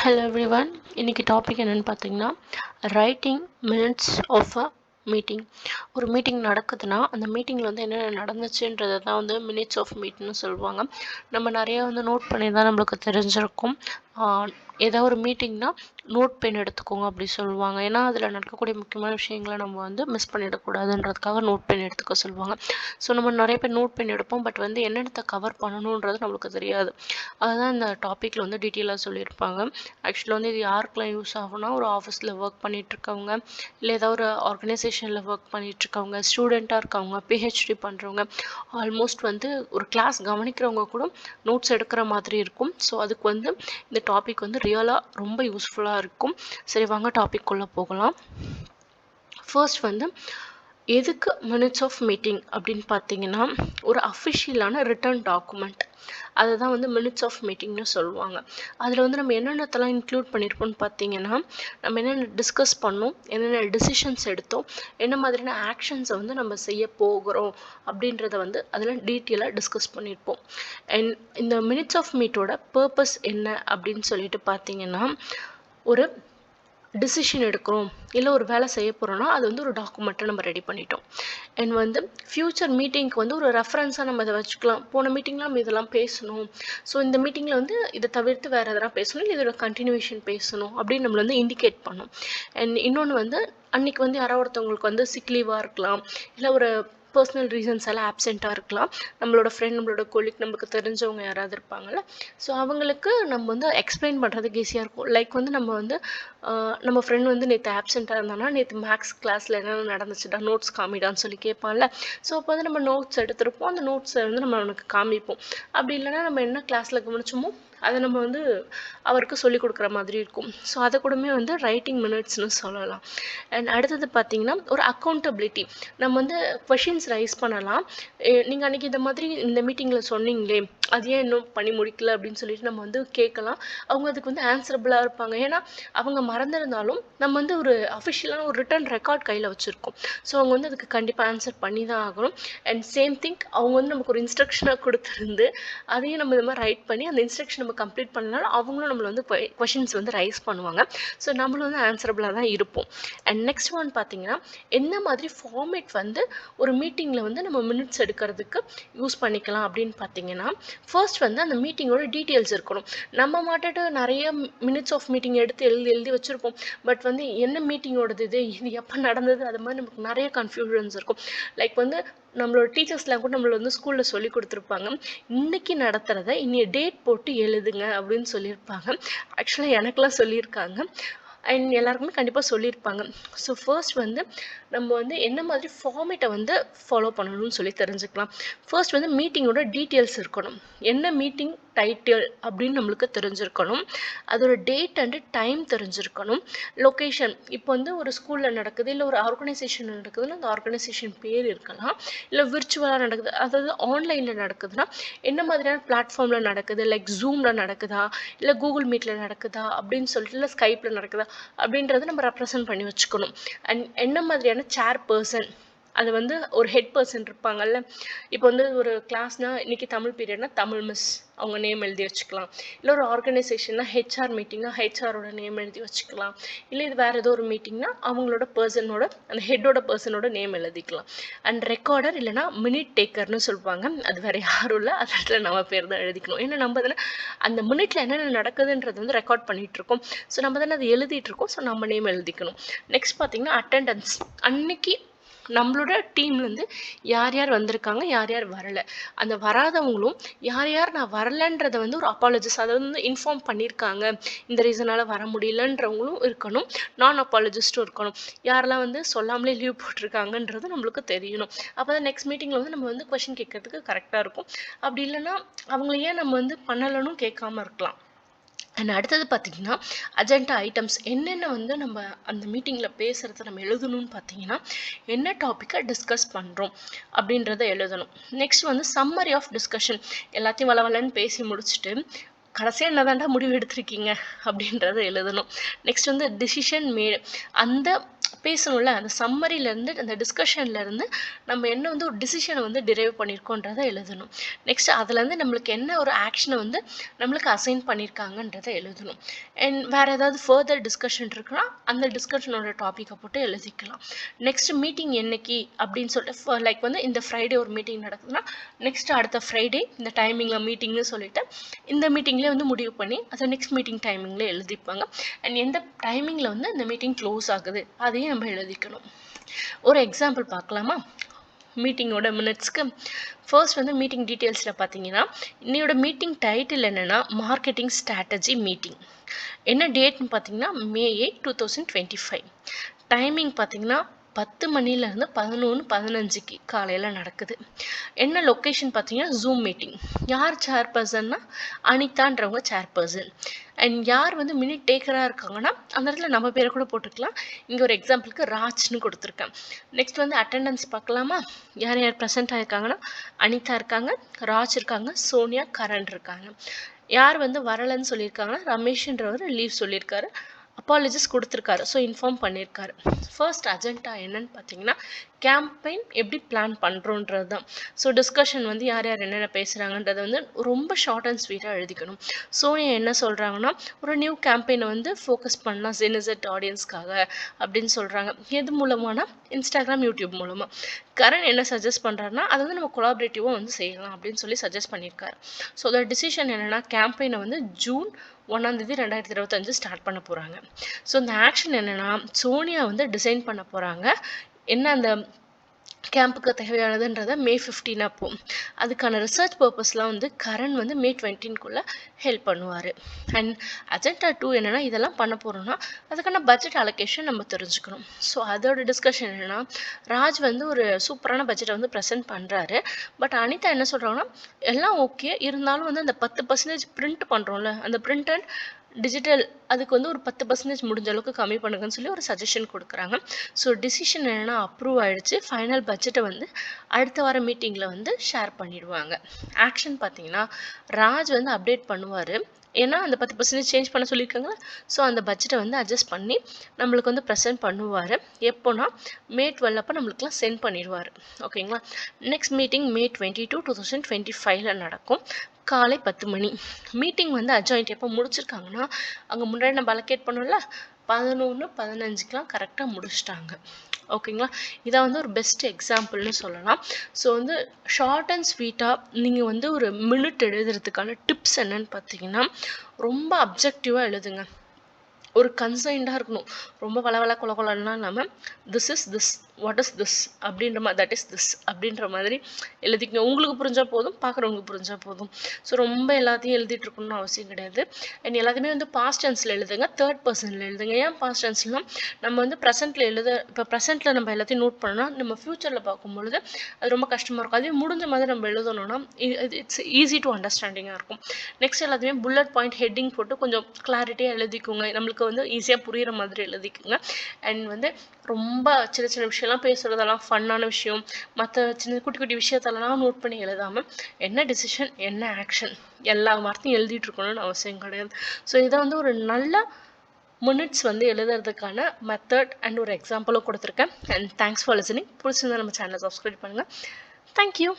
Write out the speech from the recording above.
Hello everyone. இன்றைக்கி topic என்னென்னு பார்த்தீங்கன்னா, writing minutes of a meeting. ஒரு மீட்டிங் நடக்குதுன்னா அந்த மீட்டிங்கில் வந்து என்னென்ன நடந்துச்சுன்றதை தான் வந்து மினிட்ஸ் ஆஃப் மீட்னு சொல்லுவாங்க. நம்ம நிறையா வந்து நோட் பண்ணி தான் நம்மளுக்கு தெரிஞ்சிருக்கும். ஏதோ ஒரு மீட்டிங்னா நோட் பென் எடுத்துக்கோங்க அப்படி சொல்லுவாங்க. ஏன்னா அதில் நடக்கக்கூடிய முக்கியமான விஷயங்களை நம்ம வந்து மிஸ் பண்ணிடக்கூடாதுன்றதுக்காக நோட் பென் எடுத்துக்க சொல்லுவாங்க. ஸோ நம்ம நிறைய பேர் நோட் பென் எடுப்போம், பட் வந்து என்னென்னத்தை கவர் பண்ணணுன்றது நம்மளுக்கு தெரியாது. அதுதான் இந்த டாப்பிக்கில் வந்து டீட்டெயிலாக சொல்லியிருப்பாங்க. ஆக்சுவலாக வந்து இது யாருக்கெல்லாம் யூஸ் ஆகும்னா, ஒரு ஆஃபீஸில் ஒர்க் பண்ணிகிட்ருக்கவங்க, இல்லை ஏதாவது ஒரு ஆர்கனைசேஷனில் ஒர்க் பண்ணிகிட்ருக்கவங்க, ஸ்டூடெண்ட்டாக இருக்கவங்க, பிஹெச்டி பண்ணுறவங்க, ஆல்மோஸ்ட் வந்து ஒரு கிளாஸ் கவனிக்கிறவங்க கூட நோட்ஸ் எடுக்கிற மாதிரி இருக்கும். ஸோ அதுக்கு வந்து இந்த டாபிக் வந்து ரியலாக ரொம்ப யூஸ்ஃபுல்லாக இருக்கும். சரி, வாங்க டாபிக் உள்ள போகலாம். ஃபர்ஸ்ட் வந்து எதுக்கு மினிட்ஸ் ஆஃப் மீட்டிங் அப்படின்னு பார்த்தீங்கன்னா, ஒரு அஃபிஷியலான ரிட்டன் டாக்குமெண்ட். அதை தான் வந்து மினிட்ஸ் ஆஃப் மீட்டிங்னு சொல்லுவாங்க. அதில் வந்து நம்ம என்னென்னத்தெல்லாம் இன்க்ளூட் பண்ணியிருப்போம்னு பார்த்தீங்கன்னா, நம்ம என்னென்ன டிஸ்கஸ் பண்ணோம், என்னென்ன டிசிஷன்ஸ் எடுத்தோம், என்ன மாதிரியான ஆக்ஷன்ஸை வந்து நம்ம செய்ய போகிறோம் அப்படின்றத வந்து அதில் டீட்டெயிலாக டிஸ்கஸ் பண்ணியிருப்போம். அண்ட் இந்த மினிட்ஸ் ஆஃப் மீட்டோட பர்பஸ் என்ன அப்படின்னு சொல்லிட்டு பார்த்தீங்கன்னா, ஒரு டிசிஷன் எடுக்கிறோம், இல்லை ஒரு வேலை செய்ய போகிறோன்னா அது வந்து ஒரு டாக்குமெண்ட்டை நம்ம ரெடி பண்ணிட்டோம். அண்ட் வந்து ஃப்யூச்சர் மீட்டிங்க்கு வந்து ஒரு ரெஃபரன்ஸாக நம்ம இதை வச்சுக்கலாம். போன மீட்டிங்கில் நம்ம இதெல்லாம் பேசணும், ஸோ இந்த மீட்டிங்கில் வந்து இதை தவிர்த்து வேறு எதனா பேசணும், இல்லை இதோட கண்டினியூஷன் பேசணும் அப்படின்னு நம்மளை வந்து இண்டிகேட் பண்ணும். அண்ட் இன்னொன்று வந்து அன்றைக்கி வந்து யாரோ ஒருத்தவங்களுக்கு வந்து சிக் லீவாக இருக்கலாம், இல்லை ஒரு பர்சனல் ரீசன்ஸ் எல்லாம் ஆப்செண்ட்டாக இருக்கலாம். நம்மளோட ஃப்ரெண்ட், நம்மளோட கொலீக், நம்மளுக்கு தெரிஞ்சவங்க யாராவது இருப்பாங்கள்ல, ஸோ அவங்களுக்கு நம்ம வந்து எக்ஸ்பிளைன் பண்ணுறதுக்கு ஈஸியாக இருக்கும். லைக் வந்து நம்ம வந்து நம்ம ஃப்ரெண்ட் வந்து நேற்று ஆப்செண்ட்டாக இருந்தானா, நேற்று மேக்ஸ் கிளாஸில் என்னென்ன நடந்துச்சுடா, நோட்ஸ் காமிடான்னு சொல்லி கேட்பான்ல. ஸோ அப்போ வந்து நம்ம நோட்ஸ் எடுத்துருப்போம், அந்த நோட்ஸை வந்து நம்ம அவனுக்கு காமிப்போம். அப்படி இல்லைனா நம்ம என்ன கிளாஸில் கவனிச்சோமோ அதை நம்ம வந்து அவருக்கு சொல்லிக் கொடுக்குற மாதிரி இருக்கும். ஸோ அதை கூடமே வந்து ரைட்டிங் மினிட்ஸ்னு சொல்லலாம். அண்ட் அடுத்தது பார்த்திங்கன்னா, ஒரு அக்கௌண்டபிலிட்டி. நம்ம வந்து கொஷின்ஸ் ரைஸ் பண்ணலாம். நீங்கள் அன்றைக்கி இந்த மாதிரி இந்த மீட்டிங்கில் சொன்னீங்களே, அது ஏன் இன்னும் பண்ணி முடிக்கல அப்படின்னு சொல்லிட்டு நம்ம வந்து கேட்கலாம். அவங்க அதுக்கு வந்து ஆன்சரபிளாக இருப்பாங்க. ஏன்னா அவங்க மறந்துருந்தாலும் நம்ம வந்து ஒரு அஃபிஷியலான ஒரு ரிட்டன் ரெக்கார்ட் கையில் வச்சுருக்கோம். ஸோ அவங்க வந்து அதுக்கு கண்டிப்பாக ஆன்சர் பண்ணி தான் ஆகணும். அண்ட் சேம் திங்க் அவங்க வந்து நமக்கு ஒரு இன்ஸ்ட்ரக்ஷனாக கொடுத்துருந்து அதையும் நம்ம இந்த மாதிரி ரைட் பண்ணி அந்த இன்ஸ்ட்ரக்ஷன் நம்ம கம்ப்ளீட் பண்ணனாலும் அவங்களும் நம்மளை வந்து கொஷின்ஸ் வந்து ரைஸ் பண்ணுவாங்க. ஸோ நம்மளும் வந்து ஆன்சரபிளாக தான் இருப்போம். அண்ட் நெக்ஸ்ட் ஒன் பார்த்தீங்கன்னா, என்ன மாதிரி ஃபார்மேட் வந்து ஒரு மீட்டிங்கில் வந்து நம்ம மினிட்ஸ் எடுக்கிறதுக்கு யூஸ் பண்ணிக்கலாம் அப்படின்னு பார்த்தீங்கன்னா, ஃபர்ஸ்ட் வந்து அந்த மீட்டிங்கோட டீட்டெயில்ஸ் இருக்கணும். நம்ம மாட்டுட்டு நிறைய மினிட்ஸ் ஆஃப் மீட்டிங் எடுத்து எழுதி வச்சுருப்போம். பட் வந்து என்ன மீட்டிங்கோடது இது எப்போ நடந்தது, அது மாதிரி நமக்கு நிறைய கன்ஃபியூஷன்ஸ் இருக்கும். லைக் வந்து நம்மளோட டீச்சர்ஸ்லாம் கூட நம்மளை வந்து ஸ்கூலில் சொல்லி கொடுத்துருப்பாங்க, இன்றைக்கி நடத்துகிறத இன்னைய டேட் போட்டு எழுதுங்க அப்படின்னு சொல்லியிருப்பாங்க. ஆக்சுவலாக எனக்கெலாம் சொல்லியிருக்காங்க. அண்ட் எல்லாருக்குமே கண்டிப்பாக சொல்லியிருப்பாங்க. ஸோ ஃபர்ஸ்ட் வந்து நம்ம வந்து என்ன மாதிரி ஃபார்மேட்டை வந்து ஃபாலோ பண்ணணும்னு சொல்லி தெரிஞ்சுக்கலாம். ஃபர்ஸ்ட் வந்து மீட்டிங்கோட டீட்டெயில்ஸ் இருக்கணும். என்ன மீட்டிங் டைட்டில் அப்படின்னு நம்மளுக்கு தெரிஞ்சிருக்கணும். அதோட டேட் அண்டு டைம் தெரிஞ்சிருக்கணும். லொக்கேஷன், இப்போ வந்து ஒரு ஸ்கூலில் நடக்குது, இல்லை ஒரு ஆர்கனைசேஷன் நடக்குதுன்னா அந்த ஆர்கனைசேஷன் பேர் இருக்கலாம். இல்லை விர்ச்சுவலாக நடக்குது, அதாவது ஆன்லைனில் நடக்குதுன்னா என்ன மாதிரியான பிளாட்ஃபார்மில் நடக்குது, லைக் ஜூமில் நடக்குதா, இல்லை கூகுள் மீட்டில் நடக்குதா அப்படின்னு சொல்லிட்டு, இல்லை ஸ்கைப்பில் நடக்குதா அப்படின்றத நம்ம ரெப்ரசன்ட் பண்ணி வச்சுக்கணும். அண்ட் என்ன மாதிரியான சேர் பர்சன், அது வந்து ஒரு ஹெட் பர்சன் இருப்பாங்கல்ல. இப்போ வந்து ஒரு கிளாஸ்னால் இன்றைக்கி தமிழ் பீரியட்னா தமிழ் மிஸ் அவங்க நேம் எழுதி வச்சுக்கலாம். இல்லை ஒரு ஆர்கனைசேஷன்னா ஹெச்ஆர் மீட்டிங்னா ஹெச்ஆரோட நேம் எழுதி வச்சுக்கலாம். இல்லை இது வேறு ஏதோ ஒரு மீட்டிங்னா அவங்களோட பர்சனோட, அந்த ஹெட்டோட பர்சனோட நேம் எழுதிக்கலாம். அண்ட் ரெக்கார்டர் இல்லைனா மினிட் டேக்கர்னு சொல்லுவாங்க, அது வேறு யாரும் இல்லை, அது இடத்துல நம்ம பேர் தான் எழுதிக்கணும். ஏன்னா நம்ம அதில் அந்த மினிட்ல என்னென்ன நடக்குதுன்றது வந்து ரெக்கார்ட் பண்ணிகிட்ருக்கோம். ஸோ நம்ம தானே அதை எழுதிட்டுருக்கோம். ஸோ நம்ம நேம் எழுதிக்கணும். நெக்ஸ்ட் பார்த்திங்கன்னா அட்டெண்டன்ஸ். அன்னைக்கு நம்மளோட டீம்லேருந்து யார் யார் வந்திருக்காங்க, யார் யார் வரலை, அந்த வராதவங்களும் யார் யார் நான் வரலைன்றதை வந்து ஒரு அப்பாலஜிஸ், அதை வந்து இன்ஃபார்ம் பண்ணியிருக்காங்க, இந்த ரீசனால் வர முடியலன்றவங்களும் இருக்கணும். நான் அப்பாலஜிஸ்ட்டும் இருக்கணும். யாரெல்லாம் வந்து சொல்லாமலே லீவ் போட்டிருக்காங்கன்றது நம்மளுக்கு தெரியணும். அப்போ தான் நெக்ஸ்ட் மீட்டிங்கில் வந்து நம்ம வந்து கொஷின் கேட்கறதுக்கு கரெக்டாக இருக்கும். அப்படி இல்லைன்னா அவங்கள ஏன் நம்ம வந்து பண்ணலைன்னு கேட்காம இருக்கலாம். அண்ட் அடுத்தது பார்த்திங்கன்னா, அஜெண்டா ஐட்டம்ஸ். என்னென்ன வந்து நம்ம அந்த மீட்டிங்கில் பேசுகிறத நம்ம எழுதணும்னு பார்த்தீங்கன்னா, என்ன டாப்பிக்கை டிஸ்கஸ் பண்ணுறோம் அப்படின்றத எழுதணும். நெக்ஸ்ட் வந்து சம்மரி ஆஃப் டிஸ்கஷன். எல்லாத்தையும் வளவலன்னு பேசி முடிச்சுட்டு கடைசியாக என்ன தாண்டா முடிவு எடுத்திருக்கீங்க அப்படின்றத எழுதணும். நெக்ஸ்ட் வந்து டிசிஷன் மேடு. அந்த பேசணும்ல, அந்த சம்மரியிலேருந்து அந்த டிஸ்கஷன்லேருந்து நம்ம என்ன வந்து ஒரு டிசிஷனை வந்து டிரைவ் பண்ணியிருக்கோன்றதை எழுதணும். நெக்ஸ்ட் அதுலேருந்து நம்மளுக்கு என்ன ஒரு ஆக்ஷனை வந்து நம்மளுக்கு அசைன் பண்ணியிருக்காங்கன்றதை எழுதணும். அண்ட் வேறு ஏதாவது ஃபர்தர் டிஸ்கஷன் இருக்குன்னா அந்த டிஸ்கஷனோட டாப்பிக்கை போட்டு எழுதிக்கலாம். நெக்ஸ்ட் மீட்டிங் என்னைக்கு அப்படின்னு சொல்லிட்டு லைக் வந்து இந்த ஃப்ரைடே ஒரு மீட்டிங் நடக்குதுன்னா நெக்ஸ்ட் அடுத்த ஃப்ரைடே இந்த டைமிங்கில் மீட்டிங்னு சொல்லிட்டு இந்த மீட்டிங்லேயே வந்து முடிவு பண்ணி அதை நெக்ஸ்ட் மீட்டிங் டைமிங்கில் எழுதிப்பாங்க. அண்ட் எந்த டைமிங்கில் வந்து இந்த மீட்டிங் க்ளோஸ் ஆகுது அதையும் நம்ம எழுதிக்கணும். ஒரு எக்ஸாம்பிள் பார்க்கலாமா மீட்டிங்கோட மினிட்ஸ்க்கு? ஃபர்ஸ்ட் வந்து மீட்டிங் டீட்டெயில்ஸில் பார்த்தீங்கன்னா இன்னையோட மீட்டிங் டைட்டில் என்னென்னா மார்க்கெட்டிங் ஸ்ட்ராட்டஜி மீட்டிங். என்ன டேட்னு பார்த்தீங்கன்னா May 8, 2025. டைமிங் பார்த்தீங்கன்னா 10 மணிலேருந்து 11:15 காலையில் நடக்குது. என்ன லொக்கேஷன் பார்த்தீங்கன்னா ஜூம் மீட்டிங். யார் சேர்பர்சன்னா அனிதான்றவங்க சேர்பர்சன். அண்ட் யார் வந்து மினிட் டேக்கராக இருக்காங்கன்னா அந்த இடத்துல நம்ம பேரை கூட போட்டுக்கலாம். இங்கே ஒரு எக்ஸாம்பிளுக்கு ராஜ்னு கொடுத்துருக்கேன். நெக்ஸ்ட் வந்து அட்டெண்டன்ஸ் பார்க்கலாமா? யார் யார் ப்ரெசென்ட் ஆகிருக்காங்கன்னா அனிதா இருக்காங்க, ராஜ் இருக்காங்க, சோனியா, கரண் இருக்காங்க. யார் வந்து வரலைன்னு சொல்லியிருக்காங்கன்னா ரமேஷ்ன்றவர் லீவ் சொல்லியிருக்காரு, அப்பாலஜிஸ் கொடுத்துருக்காரு, ஸோ இன்ஃபார்ம் பண்ணியிருக்காரு. ஃபர்ஸ்ட் அஜெண்டா என்னன்னு பார்த்தீங்கன்னா கேம்பெயின் எப்படி பிளான் பண்ணுறோன்றது தான். ஸோ டிஸ்கஷன் வந்து யார் யார் என்னென்ன பேசுகிறாங்கன்றதை வந்து ரொம்ப ஷார்ட் அண்ட் ஸ்வீட்டாக எழுதிக்கணும். சோனியா என்ன சொல்கிறாங்கன்னா ஒரு நியூ கேம்பெயினை வந்து ஃபோக்கஸ் பண்ணலாம் ஜெனிசெட் ஆடியன்ஸ்க்காக அப்படின்னு சொல்கிறாங்க. எது மூலமானா இன்ஸ்டாகிராம், யூடியூப் மூலமாக. கரண் என்ன சஜஸ்ட் பண்ணுறாருன்னா அதை வந்து நம்ம கொலாபரேட்டிவாக வந்து செய்யலாம் அப்படின்னு சொல்லி சஜஸ்ட் பண்ணியிருக்காரு. ஸோ அதோட டிசிஷன் என்னென்னா கேம்பெயினை வந்து June 1, 2025 ஸ்டார்ட் பண்ண போகிறாங்க. ஸோ இந்த ஆக்ஷன் என்னென்னா சோனியா வந்து டிசைன் பண்ண போகிறாங்க. என்ன அந்த கேம்புக்கு தேவையானதுன்றதை May 15 அப்போ அதுக்கான ரிசர்ச் பர்பஸ்லாம் வந்து கரண் வந்து May 20 ஹெல்ப் பண்ணுவார். அண்ட் அஜெண்டா 2 என்னென்னா இதெல்லாம் பண்ண போகிறோன்னா அதுக்கான பட்ஜெட் அலோகேஷன் நம்ம தெரிஞ்சுக்கணும். ஸோ அதோட டிஸ்கஷன் என்னென்னா ராஜ் வந்து ஒரு சூப்பரான பட்ஜெட்டை வந்து ப்ரெசென்ட் பண்ணுறாரு. பட் அனிதா என்ன சொல்கிறாங்கன்னா எல்லாம் ஓகே இருந்தாலும் வந்து அந்த 10% பிரிண்ட் பண்ணுறோம்ல அந்த பிரிண்ட் அண்ட் டிஜிட்டல் அதுக்கு வந்து ஒரு 10% முடிஞ்ச அளவுக்கு கம்மி பண்ணுங்கன்னு சொல்லி ஒரு சஜஷன் கொடுக்குறாங்க. ஸோ டிசிஷன் என்னென்னா அப்ரூவ் ஆகிடுச்சு. ஃபைனல் பட்ஜெட்டை வந்து அடுத்த வார மீட்டிங்கில் வந்து ஷேர் பண்ணிடுவாங்க. ஆக்ஷன் பார்த்தீங்கன்னா ராஜ் வந்து அப்டேட் பண்ணுவார். ஏன்னா அந்த 10% சேஞ்ச் பண்ண சொல்லியிருக்காங்களா, ஸோ அந்த பட்ஜெட்டை வந்து அட்ஜஸ்ட் பண்ணி நம்மளுக்கு வந்து ப்ரெசென்ட் பண்ணுவார். எப்போனா May 12 அப்போ நம்மளுக்குலாம் சென்ட் பண்ணிடுவார். ஓகேங்களா. நெக்ஸ்ட் மீட்டிங் May 22, 2025 நடக்கும். காலை 10 மணி. மீட்டிங் வந்து அட்ஜாயிண்ட் எப்போ முடிச்சிருக்காங்கன்னா அங்கே முன்னாடி நம்ம அலோகேட் பண்ணோம்ல 11:15 கரெக்டாக முடிச்சிட்டாங்க. ஓகேங்களா. இதை வந்து ஒரு பெஸ்ட் எக்ஸாம்பிள்னு சொல்லலாம். ஸோ வந்து ஷார்ட் அண்ட் ஸ்வீட்டாக நீங்கள் வந்து ஒரு மினிட் எழுதுறதுக்கான டிப்ஸ் என்னன்னு பார்த்தீங்கன்னா ரொம்ப அப்ஜெக்டிவாக எழுதுங்க. ஒரு கன்சைண்டாக இருக்கணும். ரொம்ப வளவள கொலகொலன்னா இல்லாமல் this is this, what is this அப்படின்ற மாதிரி, தட் இஸ் திஸ் அப்படின்ற மாதிரி எழுதிக்கங்க. உங்களுக்கு புரிஞ்சால் போதும், பார்க்குறவங்களுக்கு புரிஞ்சால் போதும். ஸோ ரொம்ப எல்லாத்தையும் எழுதிட்டு இருக்கணும்னு அவசியம் கிடையாது. அண்ட் எல்லாத்தையுமே வந்து பாஸ்ட் டென்ஸில் எழுதுங்க, தேர்ட் பர்சனில் எழுதுங்க. ஏன் பாஸ்ட் டென்ஸ்லாம் நம்ம வந்து ப்ரெசென்ட்டில் இப்போ ப்ரெசென்ட்டில் நம்ம எல்லாத்தையும் நோட் பண்ணோம்னா நம்ம ஃப்யூச்சரில் பார்க்கும்பொழுது அது ரொம்ப கஷ்டமாக இருக்கும். அதே முடிஞ்ச மாதிரி நம்ம எழுதணும்னா இட்ஸ் ஈஸி டு அண்டர்ஸ்டாண்டிங்காக இருக்கும். நெக்ஸ்ட் எல்லாத்தையுமே புல்லட் பாயிண்ட் ஹெட்டிங் போட்டு கொஞ்சம் கிளாரிட்டியாக எழுதிக்கோங்க. நம்மளுக்கு வந்து ஈஸியாக புரிகிற மாதிரி எழுதிக்கோங்க. அண்ட் வந்து ரொம்ப சின்ன சின்ன விஷயம்லாம் பேசுகிறதெல்லாம் ஃபன்னான விஷயம், மற்ற சின்ன குட்டி குட்டி விஷயத்தெல்லாம் நோட் பண்ணி எழுதாமல் என்ன டிசிஷன் என்ன ஆக்ஷன் எல்லா வார்த்தையும் எழுதிட்டு இருக்கணும்னு அவசியம் கிடையாது. ஸோ இதை வந்து ஒரு நல்ல மினிட்ஸ் வந்து எழுதுறதுக்கான மெத்தட் அண்ட் ஒரு எக்ஸாம்பிளும் கொடுத்துருக்கேன். And thanks for listening. பிடிச்சிருந்தா நம்ம சேனலை சப்ஸ்கிரைப் பண்ணுங்கள். தேங்க்யூ.